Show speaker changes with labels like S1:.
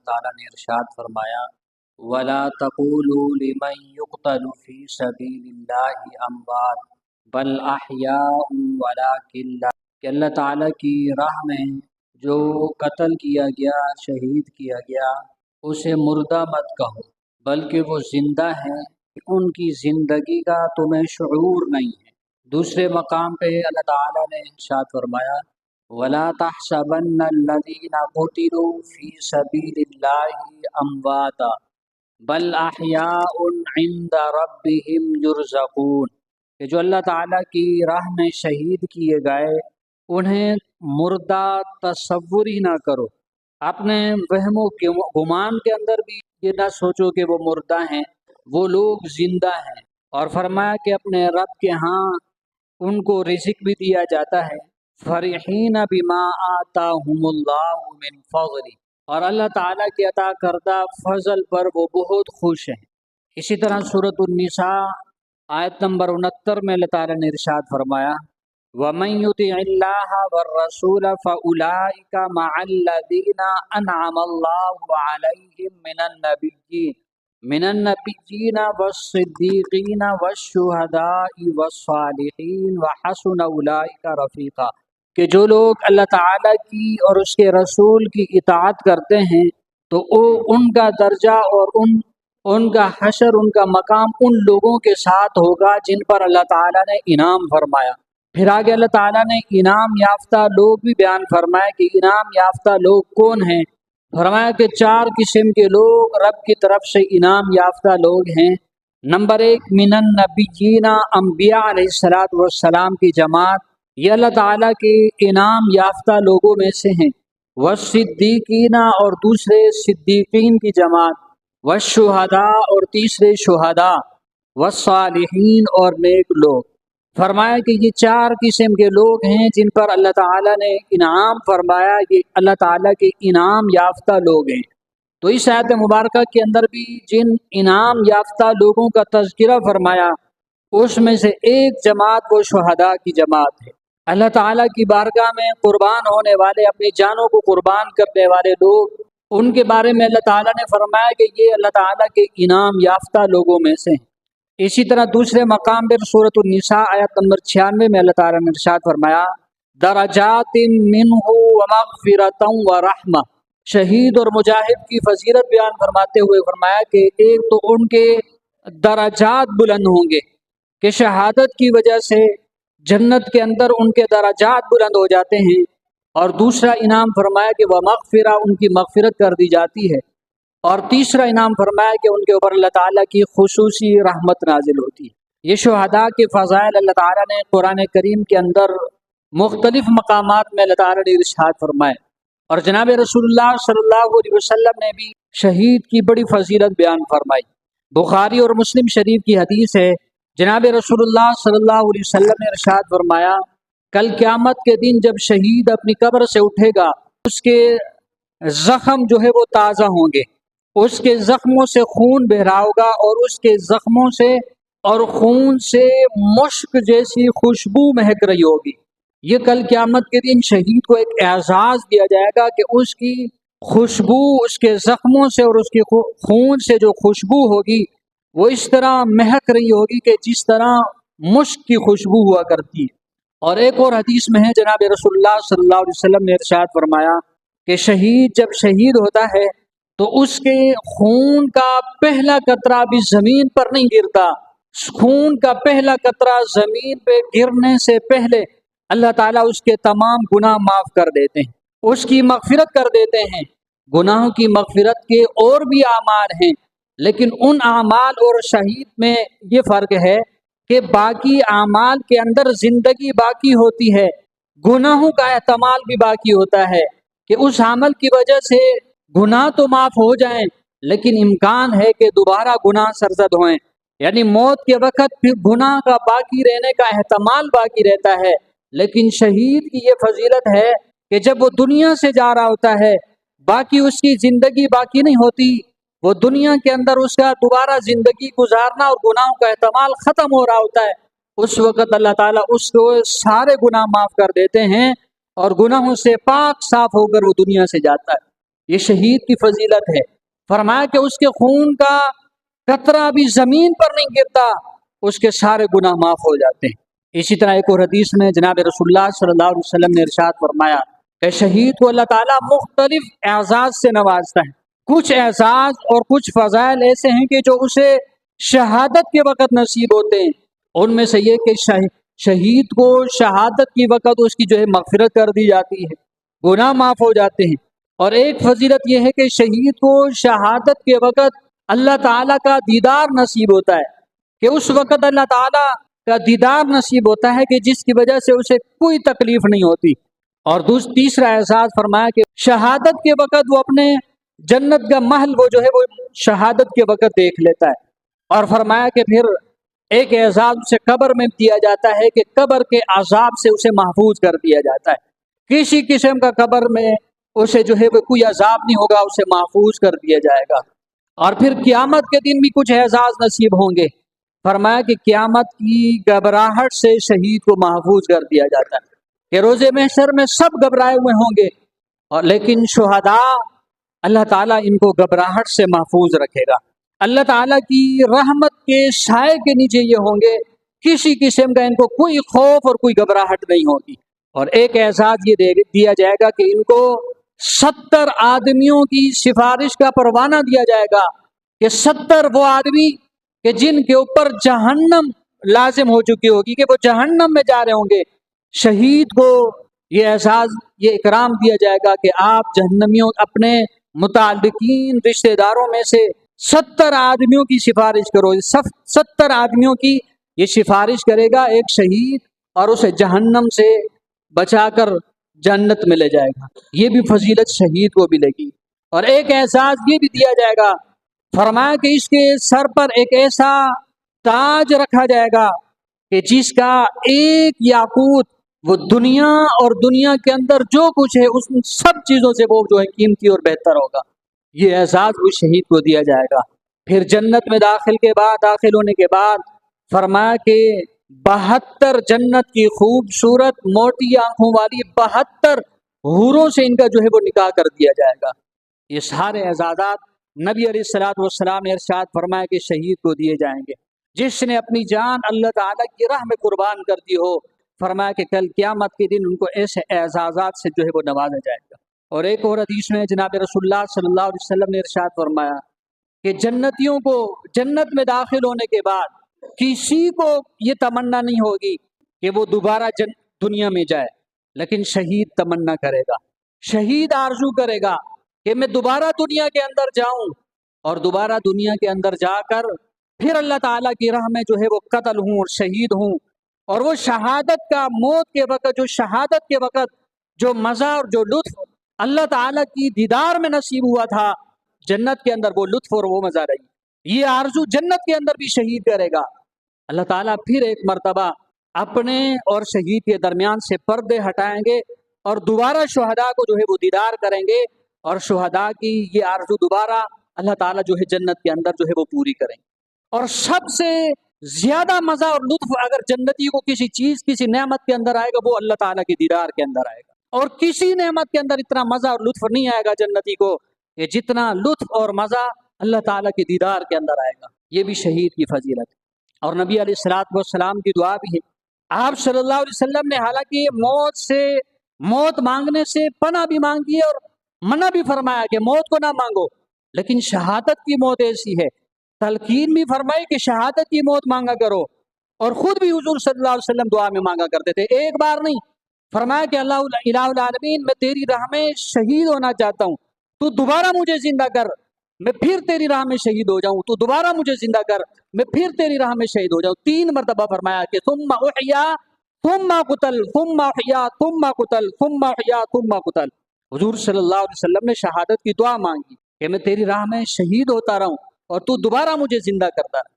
S1: تعالیٰ نے ارشاد فرمایا وَلَا تَقُولُوا لِمَن يُقْتَلُ فِي سَبِيلِ اللَّهِ أَمْوَاتٌ بَلْ أَحْيَاءٌ وَلَٰكِن لَّا، کہ اللہ تعالیٰ کی راہ میں جو قتل کیا گیا، شہید کیا گیا، اسے مردہ مت کہو، بلکہ وہ زندہ ہیں، ان کی زندگی کا تمہیں شعور نہیں ہے۔ دوسرے مقام پہ اللہ تعالیٰ نے ارشاد فرمایا وَلَا تَحْسَبَنَّ الَّذِينَ قُتِلُوا فِي سَبِيلِ اللَّهِ أَمْوَاتًا بَلْ أَحْيَاءٌ عِندَ رَبِّهِمْ يُرْزَقُونَ، کہ جو اللہ تعالیٰ کی راہ میں شہید کیے گئے انہیں مردہ تصور ہی نہ کرو، اپنے وہم و گمان کے اندر بھی یہ نہ سوچو کہ وہ مردہ ہیں، وہ لوگ زندہ ہیں۔ اور فرمایا کہ اپنے رب کے ہاں ان کو رزق بھی دیا جاتا ہے، فرحین بما آتاہم اللہ من فضل، اور اللہ تعالیٰ کے عطا کردہ فضل پر وہ بہت خوش ہیں۔ اسی طرح سورۃ النساء آیت نمبر 69 میں اللہ تعالیٰ نے ارشاد فرمایا وَمَن يُطِعِ اللَّهَ وَالرَّسُولَ فَأُولَٰئِكَ مَعَ الَّذِينَ أَنْعَمَ اللَّهُ عَلَيْهِم مِّنَ النَّبِيِّينَ وَالصِّدِّيقِينَ وَالشُّهَدَاءِ وَالصَّالِحِينَ وَحَسُنَ أُولَٰئِكَ رَفِيقًا، کہ جو لوگ اللہ تعالیٰ کی اور اس کے رسول کی اطاعت کرتے ہیں تو ان کا درجہ اور ان کا حشر، ان کا مقام ان لوگوں کے ساتھ ہوگا جن پر اللہ تعالیٰ نے انعام فرمایا۔ پھر آگے اللہ تعالیٰ نے انعام یافتہ لوگ بھی بیان فرمایا کہ انعام یافتہ لوگ کون ہیں۔ فرمایا کہ 4 قسم کے لوگ رب کی طرف سے انعام یافتہ لوگ ہیں۔ نمبر 1 من النبیین، انبیاء علیہ السلام کی جماعت، یہ اللہ تعالیٰ کے انعام یافتہ لوگوں میں سے ہیں۔ والصدیقین، اور دوسرے صدیقین کی جماعت، والشہداء، اور تیسرے شہداء، والصالحین، اور نیک لوگ۔ فرمایا کہ یہ 4 قسم کے لوگ ہیں جن پر اللہ تعالیٰ نے انعام فرمایا، یہ اللہ تعالیٰ کے انعام یافتہ لوگ ہیں۔ تو اس آیت مبارکہ کے اندر بھی جن انعام یافتہ لوگوں کا تذکرہ فرمایا اس میں سے ایک جماعت وہ شہداء کی جماعت ہے۔ اللہ تعالیٰ کی بارگاہ میں قربان ہونے والے، اپنی جانوں کو قربان کرنے والے لوگ، ان کے بارے میں اللہ تعالیٰ نے فرمایا کہ یہ اللہ تعالیٰ کے انعام یافتہ لوگوں میں سے ہیں۔ اسی طرح دوسرے مقام پر سورۃ النساء آیت نمبر 96 میں اللہ تعالیٰ نے ارشاد فرمایا درجات منہ ومغفرۃ ورحمہ، شہید اور مجاہد کی فضیلت بیان فرماتے ہوئے فرمایا کہ ایک تو ان کے درجات بلند ہوں گے کہ شہادت کی وجہ سے جنت کے اندر ان کے درجات بلند ہو جاتے ہیں، اور دوسرا انعام فرمایا کہ ومغفرہ، ان کی مغفرت کر دی جاتی ہے، اور تیسرا انعام فرمایا کہ ان کے اوپر اللہ تعالیٰ کی خصوصی رحمت نازل ہوتی ہے۔ یہ شہداء کے فضائل اللہ تعالیٰ نے قرآن کریم کے اندر مختلف مقامات میں اللہ تعالیٰ نے ارشاد فرمائے، اور جناب رسول اللہ صلی اللہ علیہ وسلم نے بھی شہید کی بڑی فضیلت بیان فرمائی۔ بخاری اور مسلم شریف کی حدیث ہے، جناب رسول اللہ صلی اللہ علیہ وسلم نے ارشاد فرمایا کل قیامت کے دن جب شہید اپنی قبر سے اٹھے گا، اس کے زخم جو ہے وہ تازہ ہوں گے، اس کے زخموں سے خون بہ رہا ہوگا، اور اس کے زخموں سے اور خون سے مشک جیسی خوشبو مہک رہی ہوگی۔ یہ کل قیامت کے دن شہید کو ایک اعزاز دیا جائے گا کہ اس کی خوشبو، اس کے زخموں سے اور اس کے خون سے جو خوشبو ہوگی وہ اس طرح مہک رہی ہوگی کہ جس طرح مشک کی خوشبو ہوا کرتی ہے۔ اور ایک اور حدیث میں ہے، جناب رسول اللہ صلی اللہ علیہ وسلم نے ارشاد فرمایا کہ شہید جب شہید ہوتا ہے تو اس کے خون کا پہلا قطرہ بھی زمین پر نہیں گرتا، خون کا پہلا قطرہ زمین پہ گرنے سے پہلے اللہ تعالیٰ اس کے تمام گناہ معاف کر دیتے ہیں، اس کی مغفرت کر دیتے ہیں۔ گناہوں کی مغفرت کے اور بھی اعمال ہیں، لیکن ان اعمال اور شہید میں یہ فرق ہے کہ باقی اعمال کے اندر زندگی باقی ہوتی ہے، گناہوں کا احتمال بھی باقی ہوتا ہے کہ اس عمل کی وجہ سے گناہ تو معاف ہو جائیں لیکن امکان ہے کہ دوبارہ گناہ سرزد ہوئیں، یعنی موت کے وقت پھر گناہ کا باقی رہنے کا احتمال باقی رہتا ہے۔ لیکن شہید کی یہ فضیلت ہے کہ جب وہ دنیا سے جا رہا ہوتا ہے، باقی اس کی زندگی باقی نہیں ہوتی، وہ دنیا کے اندر اس کا دوبارہ زندگی گزارنا اور گناہوں کا احتمال ختم ہو رہا ہوتا ہے، اس وقت اللہ تعالیٰ اس کو سارے گناہ معاف کر دیتے ہیں اور گناہوں سے پاک صاف ہو کر وہ دنیا سے جاتا ہے۔ یہ شہید کی فضیلت ہے۔ فرمایا کہ اس کے خون کا قطرہ بھی زمین پر نہیں گرتا، اس کے سارے گناہ معاف ہو جاتے ہیں۔ اسی طرح ایک اور حدیث میں جناب رسول اللہ صلی اللہ علیہ وسلم نے ارشاد فرمایا کہ شہید کو اللہ تعالیٰ مختلف اعزاز سے نوازتا ہے۔ کچھ اعزاز اور کچھ فضائل ایسے ہیں کہ جو اسے شہادت کے وقت نصیب ہوتے ہیں۔ ان میں سے یہ کہ شہید کو شہادت کی وقت اس کی جو ہے مغفرت کر دی جاتی ہے، گناہ معاف ہو جاتے ہیں۔ اور ایک فضیلت یہ ہے کہ شہید کو شہادت کے وقت اللہ تعالیٰ کا دیدار نصیب ہوتا ہے، کہ اس وقت اللہ تعالیٰ کا دیدار نصیب ہوتا ہے کہ جس کی وجہ سے اسے کوئی تکلیف نہیں ہوتی۔ اور تیسرا احساس فرمایا کہ شہادت کے وقت وہ اپنے جنت کا محل وہ جو ہے وہ شہادت کے وقت دیکھ لیتا ہے۔ اور فرمایا کہ پھر ایک اعزاز اسے قبر میں دیا جاتا ہے کہ قبر کے عذاب سے اسے محفوظ کر دیا جاتا ہے، کسی قسم کا قبر میں اسے جو ہے وہ کوئی عذاب نہیں ہوگا، اسے محفوظ کر دیا جائے گا۔ اور پھر قیامت کے دن بھی کچھ اعزاز نصیب ہوں گے۔ فرمایا کہ قیامت کی گھبراہٹ سے شہید کو محفوظ کر دیا جاتا ہے کہ روز محشر میں سب گھبرائے ہوئے ہوں گے، اور لیکن شہداء اللہ تعالیٰ ان کو گھبراہٹ سے محفوظ رکھے گا۔ اللہ تعالیٰ کی رحمت کے سائے کے نیچے یہ ہوں گے، کسی قسم کا ان کو کوئی خوف اور کوئی گھبراہٹ نہیں ہوگی۔ اور ایک اعزاز یہ دیا جائے گا کہ ان کو 70 آدمیوں کی سفارش کا پروانہ دیا جائے گا، کہ 70 وہ آدمی کہ جن کے اوپر جہنم لازم ہو چکی ہوگی، کہ وہ جہنم میں جا رہے ہوں گے، شہید کو یہ اعزاز یہ اکرام دیا جائے گا کہ آپ جہنمیوں اپنے متعلقین رشتہ داروں میں سے 70 آدمیوں کی سفارش کرو۔ 70 آدمیوں کی یہ سفارش کرے گا ایک شہید، اور اسے جہنم سے بچا کر جنت میں لے جائے گا۔ یہ بھی فضیلت شہید کو ملے گی۔ اور ایک احساس یہ بھی دیا جائے گا، فرمایا کہ اس کے سر پر ایک ایسا تاج رکھا جائے گا کہ جس کا ایک یاقوت وہ دنیا اور دنیا کے اندر جو کچھ ہے اس سب چیزوں سے وہ جو ہے قیمتی اور بہتر ہوگا۔ یہ اعزاز وہ شہید کو دیا جائے گا۔ پھر جنت میں داخل ہونے کے بعد فرمایا کہ 72 جنت کی خوبصورت موٹی آنکھوں والی 72 حوروں سے ان کا جو ہے وہ نکاح کر دیا جائے گا۔ یہ سارے اعزازات نبی علیہ الصلوۃ والسلام نے ارشاد فرمایا کہ شہید کو دیے جائیں گے، جس نے اپنی جان اللہ تعالیٰ کی راہ میں قربان کر دی ہو۔ فرمایا کہ کل قیامت کے دن ان کو ایسے اعزازات سے جو ہے وہ نوازا جائے گا۔ اور ایک اور حدیث میں جناب رسول اللہ صلی اللہ علیہ وسلم نے ارشاد فرمایا کہ جنتیوں کو جنت میں داخل ہونے کے بعد کسی کو یہ تمنا نہیں ہوگی کہ وہ دوبارہ دنیا میں جائے، لیکن شہید تمنا کرے گا، شہید آرزو کرے گا کہ میں دوبارہ دنیا کے اندر جاؤں، اور دوبارہ دنیا کے اندر جا کر پھر اللہ تعالیٰ کی راہ میں جو ہے وہ قتل ہوں اور شہید ہوں، اور وہ شہادت کا موت کے وقت جو شہادت کے وقت جو مزہ اور جو لطف اللہ تعالیٰ کی دیدار میں نصیب ہوا تھا جنت کے اندر، وہ لطف اور وہ مزہ رہی، یہ آرزو جنت کے اندر بھی شہید کرے گا۔ اللہ تعالیٰ پھر ایک مرتبہ اپنے اور شہید کے درمیان سے پردے ہٹائیں گے، اور دوبارہ شہداء کو جو ہے وہ دیدار کریں گے، اور شہداء کی یہ آرزو دوبارہ اللہ تعالیٰ جو ہے جنت کے اندر جو ہے وہ پوری کریں گے۔ اور سب سے زیادہ مزہ اور لطف اگر جنتی کو کسی چیز کسی نعمت کے اندر آئے گا، وہ اللہ تعالیٰ کی دیدار کے اندر آئے گا۔ اور کسی نعمت کے اندر اتنا مزہ اور لطف نہیں آئے گا جنتی کو کہ جتنا لطف اور مزہ اللہ تعالیٰ کی دیدار کے اندر آئے گا۔ یہ بھی شہید کی فضیلت ہے۔ اور نبی علیہ الصلوۃ والسلام کی دعا بھی ہے۔ آپ صلی اللہ علیہ وسلم نے حالانکہ موت مانگنے سے پناہ بھی مانگی ہے اور منع بھی فرمایا کہ موت کو نہ مانگو، لیکن شہادت کی موت ایسی ہے، تلقین بھی فرمائی کہ شہادت کی موت مانگا کرو، اور خود بھی حضور صلی اللہ علیہ وسلم دعا میں مانگا کرتے تھے۔ ایک بار نہیں، فرمایا کہ اللہ الہ العالمین میں تیری راہ میں شہید ہونا چاہتا ہوں، تو دوبارہ مجھے زندہ کر، میں پھر تیری راہ میں شہید ہو جاؤں، تو دوبارہ مجھے زندہ کر، میں پھر تیری راہ میں شہید ہو جاؤں۔ 3 مرتبہ فرمایا کہ ثم احیا ثم قتل ثم احیا ثم قتل ثم احیا ثم قتل۔ حضور صلی اللہ علیہ وسلم نے شہادت کی دعا مانگی کہ میں تیری راہ میں شہید ہوتا رہوں اور تو دوبارہ مجھے زندہ کرتا رہے۔